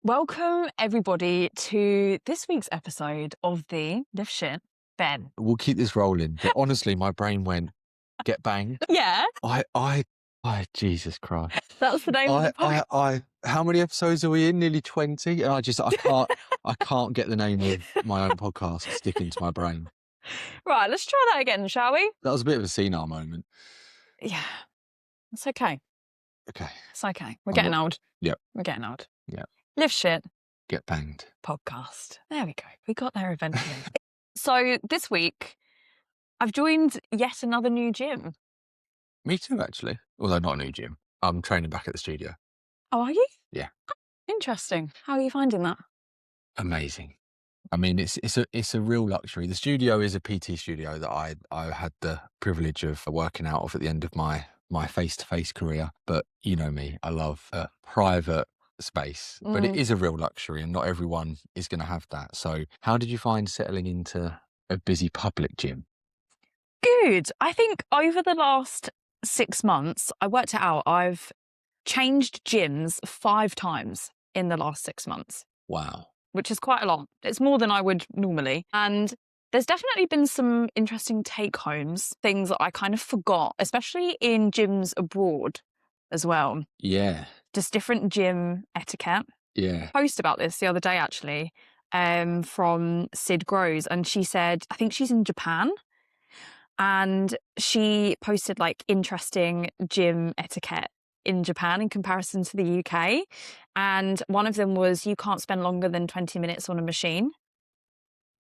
Welcome, everybody, to this week's episode of the Live Shit, Ben. We'll keep this rolling. But honestly, my brain went, get banged. Yeah, Jesus Christ. that's the name of the podcast. How many episodes are we in? Nearly 20. And I can't get the name of my own podcast sticking to my brain. Right, let's try that again, shall we? That was a bit of a senile moment. Yeah, it's okay. Okay. It's okay. We're getting old. Yep. We're getting old. Yep. Live Shit Get banged. podcast. There we go. We got there eventually. So this week, I've joined yet another new gym. Me too, actually. Although not a new gym. I'm training back at the studio. Oh, are you? Yeah. Interesting. How are you finding that? Amazing. I mean, it's a real luxury. The studio is a PT studio that I had the privilege of working out of at the end of my face-to-face career. But you know me, I love a private space. But it is a real luxury, and not everyone is going to have that. So how did you find settling into a busy public gym? Good. I think over the last 6 months, I worked it out, I've changed gyms 5 times in the last 6 months. Wow. Which is quite a lot. It's more than I would normally. And there's definitely been some interesting take-homes, things that I kind of forgot, especially in gyms abroad as well. Yeah. Just different gym etiquette. Yeah. Post about this the other day, actually, from Sid Grows. And she said, I think she's in Japan. And she posted like interesting gym etiquette in Japan in comparison to the UK. And one of them was you can't spend longer than 20 minutes on a machine,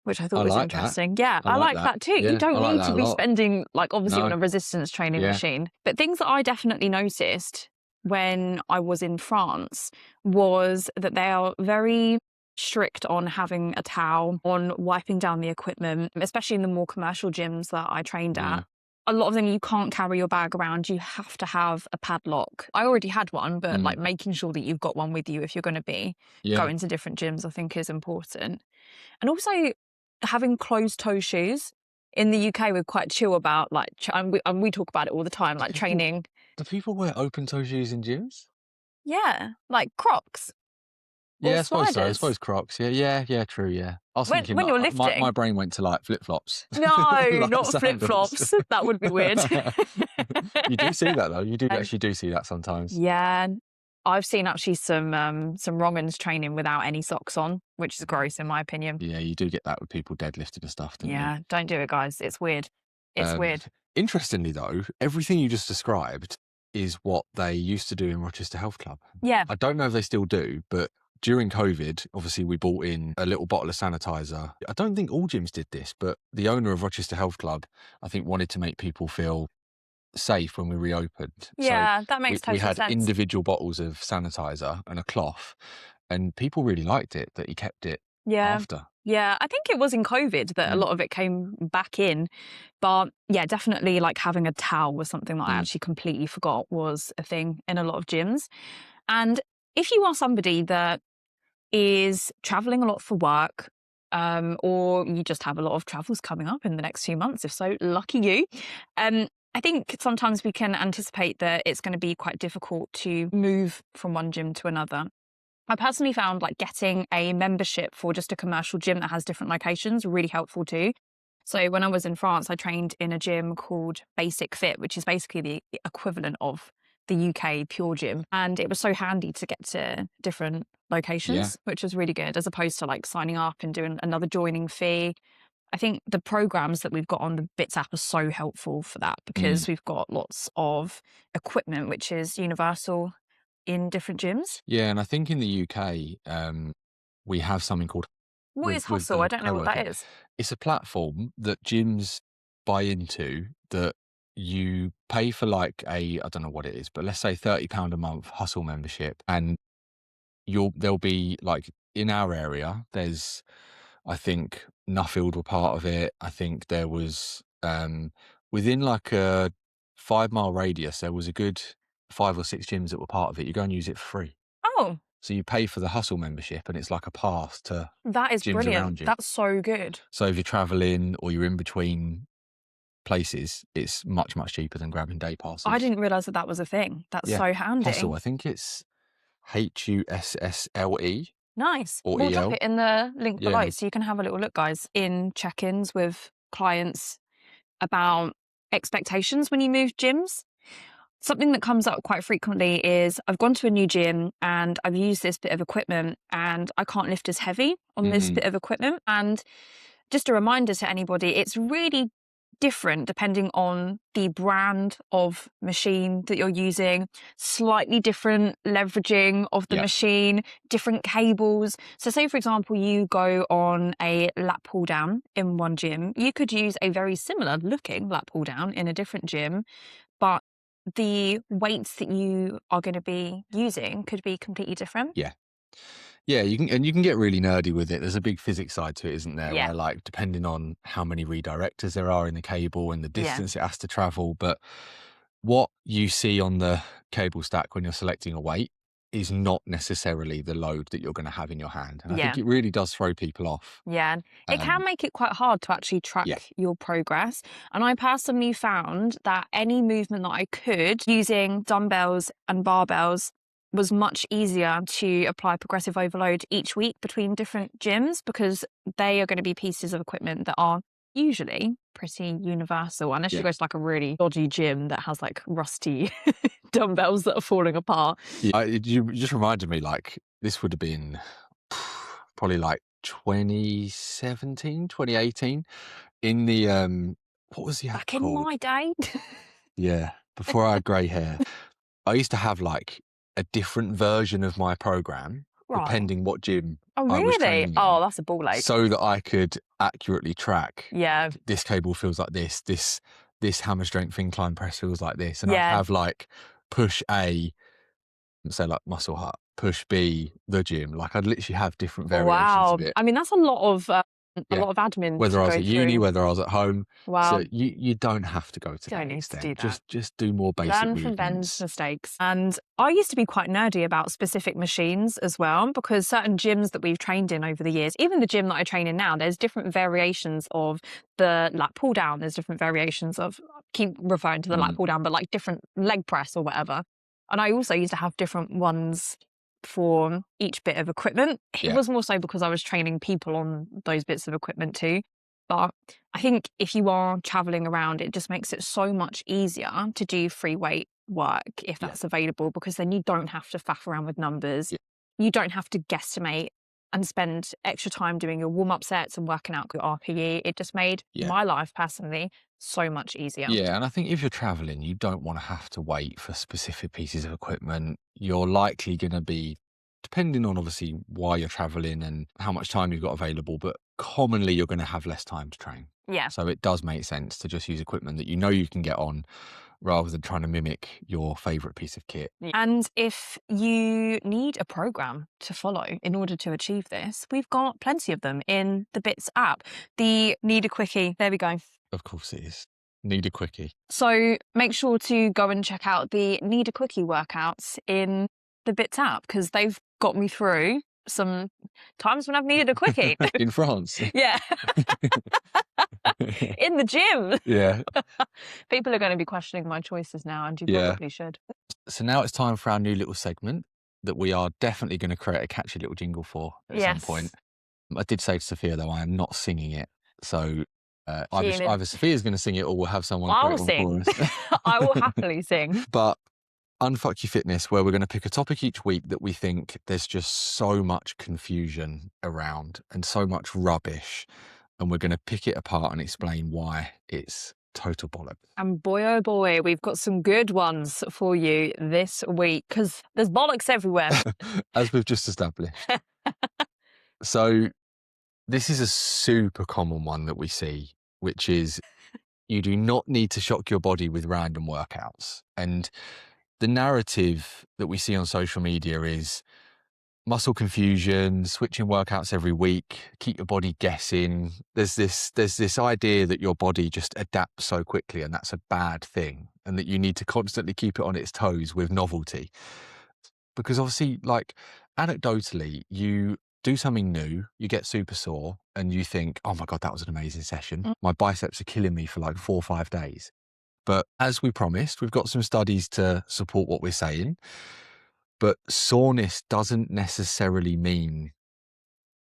which I thought was interesting. That. Yeah, I like that too. Yeah, you don't need to be spending, like, obviously on a resistance training machine. But things that I definitely noticed when I was in France was that they are very strict on having a towel, on wiping down the equipment, especially in the more commercial gyms that I trained at. A lot of them, you can't carry your bag around. You have to have a padlock. I already had one, but like making sure that you've got one with you if you're going to be going to different gyms, I think is important. And also having closed-toe shoes. In the UK, we're quite chill about, like, and we talk about it all the time, like training. Do people wear open-toe shoes in gyms? Yeah, like Crocs. Yeah, I suppose so. I suppose Crocs. Yeah, true, yeah. I was thinking when you're lifting. My brain went to like flip-flops. No, like not flip-flops. That would be weird. You do see that though. You do actually do see that sometimes. Yeah. I've seen actually some wrong-uns training without any socks on, which is gross in my opinion. Yeah, you do get that with people deadlifting and stuff, don't you? Yeah, don't do it, guys. It's weird. It's weird. Interestingly though, everything you just described is what they used to do in Rochester Health Club. Yeah. I don't know if they still do, but during COVID, obviously we bought in a little bottle of sanitizer. I don't think all gyms did this, but the owner of Rochester Health Club, I think, wanted to make people feel safe when we reopened. Yeah, so that makes total sense. We had individual bottles of sanitizer and a cloth, and people really liked it that he kept it after. Yeah, I think it was in COVID that a lot of it came back in. But yeah, definitely like having a towel was something that I actually completely forgot was a thing in a lot of gyms. And if you are somebody that is traveling a lot for work, or you just have a lot of travels coming up in the next few months, if so, lucky you. I think sometimes we can anticipate that it's going to be quite difficult to move from one gym to another. I personally found like getting a membership for just a commercial gym that has different locations really helpful too. So when I was in France, I trained in a gym called Basic Fit, which is basically the equivalent of the UK Pure Gym. And it was so handy to get to different locations, which was really good, as opposed to like signing up and doing another joining fee. I think the programs that we've got on the Bits app are so helpful for that because we've got lots of equipment, which is universal in different gyms. Yeah, and I think in the UK, we have something called... What is Hustle? I don't know what that is. It's a platform that gyms buy into that you pay for like I don't know what it is, but let's say £30 a month Hustle membership, and there'll be like in our area, there's, I think Nuffield were part of it. I think there was within like a 5-mile radius, there was a good 5 or 6 gyms that were part of it. You go and use it for free. Oh. So you pay for the Hustle membership and it's like a pass to that is gyms brilliant. around you. That's so good. So if you're traveling or you're in between places, it's much, much cheaper than grabbing day passes. I didn't realise that was a thing. That's so handy. Hustle, I think it's HUSSLE. Nice. or We'll drop EL. it in the link Yeah. below so you can have a little look, guys, in check-ins with clients about expectations when you move gyms. Something that comes up quite frequently is I've gone to a new gym and I've used this bit of equipment and I can't lift as heavy on this bit of equipment. And just a reminder to anybody, it's really different depending on the brand of machine that you're using, slightly different leveraging of the machine, different cables. So say, for example, you go on a lat pull down in one gym, you could use a very similar looking lat pull down in a different gym, but the weights that you are going to be using could be completely different. Yeah, you can get really nerdy with it. There's a big physics side to it, isn't there? Yeah. Where, like, depending on how many redirectors there are in the cable and the distance it has to travel, but what you see on the cable stack when you're selecting a weight is not necessarily the load that you're going to have in your hand. And I think it really does throw people off. Yeah, it can make it quite hard to actually track your progress. And I personally found that any movement that I could using dumbbells and barbells was much easier to apply progressive overload each week between different gyms because they are going to be pieces of equipment that are usually pretty universal, unless you go to like a really dodgy gym that has like rusty dumbbells that are falling apart. You just reminded me, like, this would have been probably like 2017, 2018 in the, what was the app Back in called? my day. Yeah, before I had grey hair. I used to have like a different version of my program, depending what gym Oh, I was really? training in, Oh, that's a ball ache. so that I could accurately track. Yeah. This cable feels like this hammer strength incline press feels like this. And I'd have like push A, say like Muscle Hut, push B, the gym. Like I'd literally have different variations of it. I mean, that's a lot of admin. Whether I was at uni, whether I was at home. Wow. So you don't have to go to that extent. Just do more basic Learn movements. from Ben's mistakes. And I used to be quite nerdy about specific machines as well, because certain gyms that we've trained in over the years, even the gym that I train in now, there's different variations of the lat pull down. There's different variations of, keep referring to the lat pull down, but like different leg press or whatever. And I also used to have different ones for each bit of equipment. It was more so because I was training people on those bits of equipment too. But I think if you are traveling around, it just makes it so much easier to do free weight work if that's available, because then you don't have to faff around with numbers. You don't have to guesstimate and spend extra time doing your warm-up sets and working out your RPE. It just made my life personally so much easier. Yeah, and I think if you're traveling, you don't want to have to wait for specific pieces of equipment. You're likely going to be, depending on obviously why you're traveling and how much time you've got available, but commonly you're going to have less time to train. Yeah. So it does make sense to just use equipment that you know you can get on, rather than trying to mimic your favourite piece of kit. And if you need a program to follow in order to achieve this, we've got plenty of them in the Bits app. The Need a Quickie, there we go. Of course it is. Need a Quickie. So make sure to go and check out the Need a Quickie workouts in the Bits app, because they've got me through some times when I've needed a quickie. In France? Yeah. In the gym. Yeah. People are going to be questioning my choices now, and you probably should. So now it's time for our new little segment that we are definitely going to create a catchy little jingle for at some point. I did say to Sophia, though, I am not singing it. So either Sophia's going to sing it or we'll have someone I will sing. I will happily sing. But Unfuck Your Fitness, where we're going to pick a topic each week that we think there's just so much confusion around and so much rubbish. And we're going to pick it apart and explain why it's total bollocks. And boy, oh boy, we've got some good ones for you this week, because there's bollocks everywhere. As we've just established. So this is a super common one that we see, which is you do not need to shock your body with random workouts. And the narrative that we see on social media is muscle confusion, switching workouts every week, keep your body guessing. There's this idea that your body just adapts so quickly, and that's a bad thing, and that you need to constantly keep it on its toes with novelty. Because obviously, like, anecdotally, you do something new, you get super sore, and you think, oh my God, that was an amazing session. My biceps are killing me for like 4 or 5 days. But as we promised, we've got some studies to support what we're saying. But soreness doesn't necessarily mean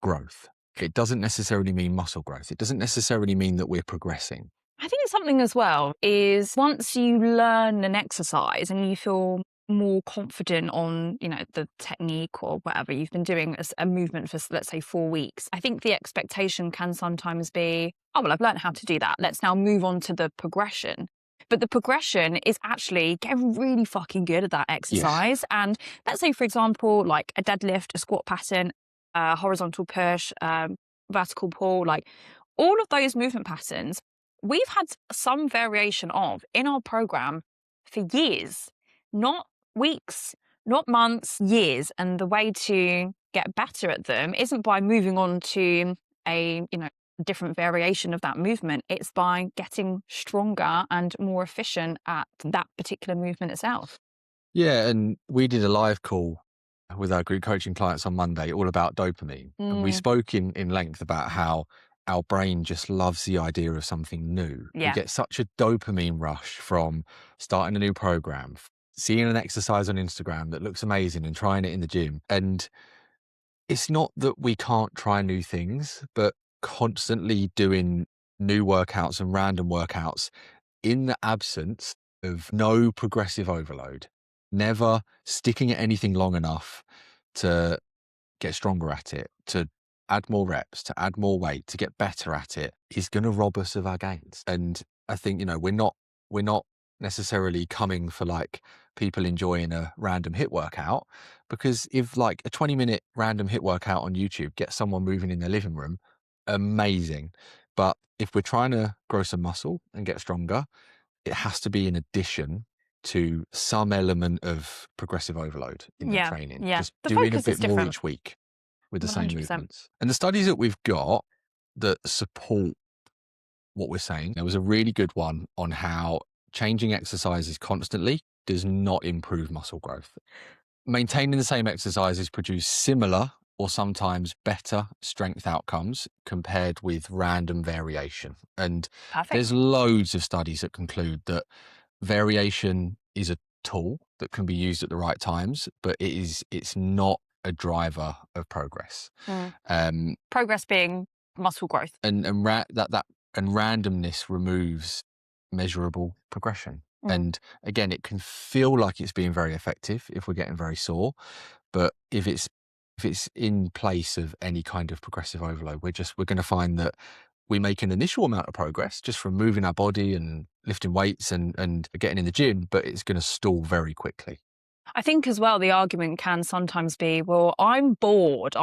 growth. It doesn't necessarily mean muscle growth. It doesn't necessarily mean that we're progressing. I think something as well is once you learn an exercise and you feel more confident on, the technique or whatever you've been doing as a movement for, let's say, 4 weeks, I think the expectation can sometimes be, oh, well, I've learned how to do that. Let's now move on to the progression. But the progression is actually getting really fucking good at that exercise. Yeah. And let's say, for example, like a deadlift, a squat pattern, a horizontal push, vertical pull, like all of those movement patterns, we've had some variation of in our program for years, not weeks, not months, years. And the way to get better at them isn't by moving on to a, different variation of that movement. It's by getting stronger and more efficient at that particular movement itself. Yeah, and we did a live call with our group coaching clients on Monday all about dopamine. And we spoke in length about how our brain just loves the idea of something new. Yeah. We get such a dopamine rush from starting a new program, seeing an exercise on Instagram that looks amazing and trying it in the gym. And it's not that we can't try new things, but constantly doing new workouts and random workouts in the absence of no progressive overload, never sticking at anything long enough to get stronger at it, to add more reps, to add more weight, to get better at it, is going to rob us of our gains. And I think, we're not necessarily coming for like people enjoying a random HIIT workout, because if like a 20-minute random HIIT workout on YouTube gets someone moving in their living room, amazing. But if we're trying to grow some muscle and get stronger, it has to be in addition to some element of progressive overload in the training. Yeah. Just doing a bit more each week with the 100%. Same movements. And the studies that we've got that support what we're saying, there was a really good one on how changing exercises constantly does not improve muscle growth. Maintaining the same exercises produce similar or sometimes better strength outcomes compared with random variation. And there's loads of studies that conclude that variation is a tool that can be used at the right times, but it's not a driver of progress. Progress being muscle growth. And randomness removes measurable progression. And again, it can feel like it's being very effective if we're getting very sore, but if it's in place of any kind of progressive overload, we're going to find that we make an initial amount of progress just from moving our body and lifting weights and getting in the gym, but it's going to stall very quickly. I think as well, the argument can sometimes be, well, I'm bored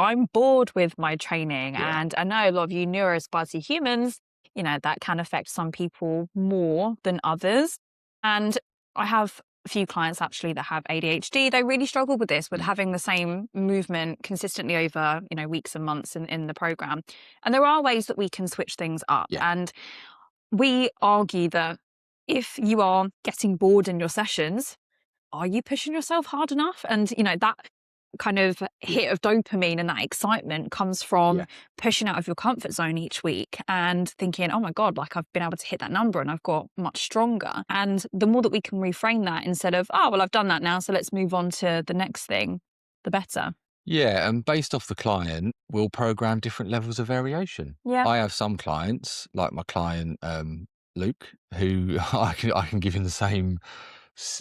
with my training. Yeah. And I know a lot of you neurospicy humans, that can affect some people more than others. And I have a few clients actually that have ADHD. They really struggle with this, with having the same movement consistently over, weeks and months in the program. And there are ways that we can switch things up. Yeah. And we argue that if you are getting bored in your sessions, are you pushing yourself hard enough? And, that kind of hit of dopamine and that excitement comes from pushing out of your comfort zone each week and thinking, oh my God, like I've been able to hit that number and I've got much stronger. And the more that we can reframe that instead of, oh, well, I've done that now, so let's move on to the next thing, the better. Yeah, and based off the client, we'll program different levels of variation. Yeah. I have some clients, like my client Luke, who I can give him the same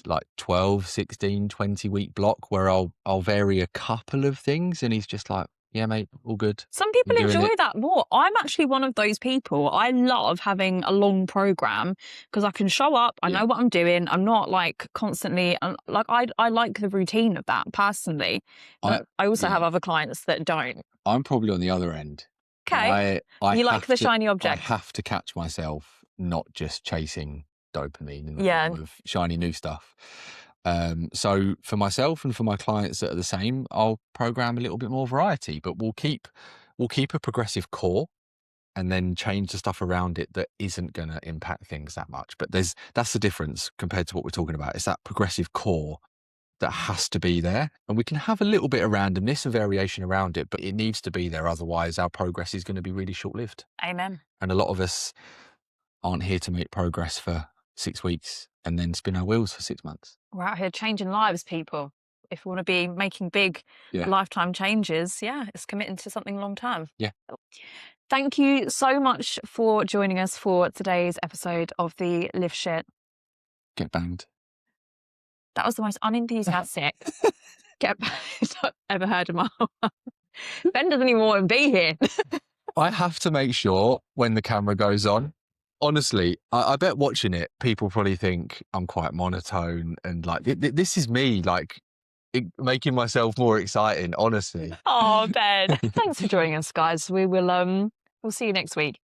like 12, 16, 20 week block where I'll vary a couple of things and he's just like, yeah, mate, all good. Some people enjoy that more. I'm actually one of those people. I love having a long program because I can show up. I know what I'm doing. I'm not like constantly like I like the routine of that personally. But I also have other clients that don't. I'm probably on the other end. Okay. You like the shiny object. I have to catch myself not just chasing dopamine and the form of shiny new stuff. So for myself and for my clients that are the same, I'll program a little bit more variety, but we'll keep a progressive core and then change the stuff around it that isn't going to impact things that much. But that's the difference compared to what we're talking about. It's that progressive core that has to be there, and we can have a little bit of randomness and variation around it, but it needs to be there. Otherwise our progress is going to be really short-lived. Amen. And a lot of us aren't here to make progress for 6 weeks and then spin our wheels for 6 months. We're out here changing lives, people. if we want to be making big lifetime changes, it's committing to something long term. Yeah. Thank you so much for joining us for today's episode of the Live Shit. Get banged. That was the most unenthusiastic get banged I've ever heard in my whole life. Ben doesn't even want to be here. I have to make sure when the camera goes on. Honestly, I bet watching it, people probably think I'm quite monotone and like this is me like making myself more exciting. Honestly. Oh, Ben, thanks for joining us, guys. We'll see you next week.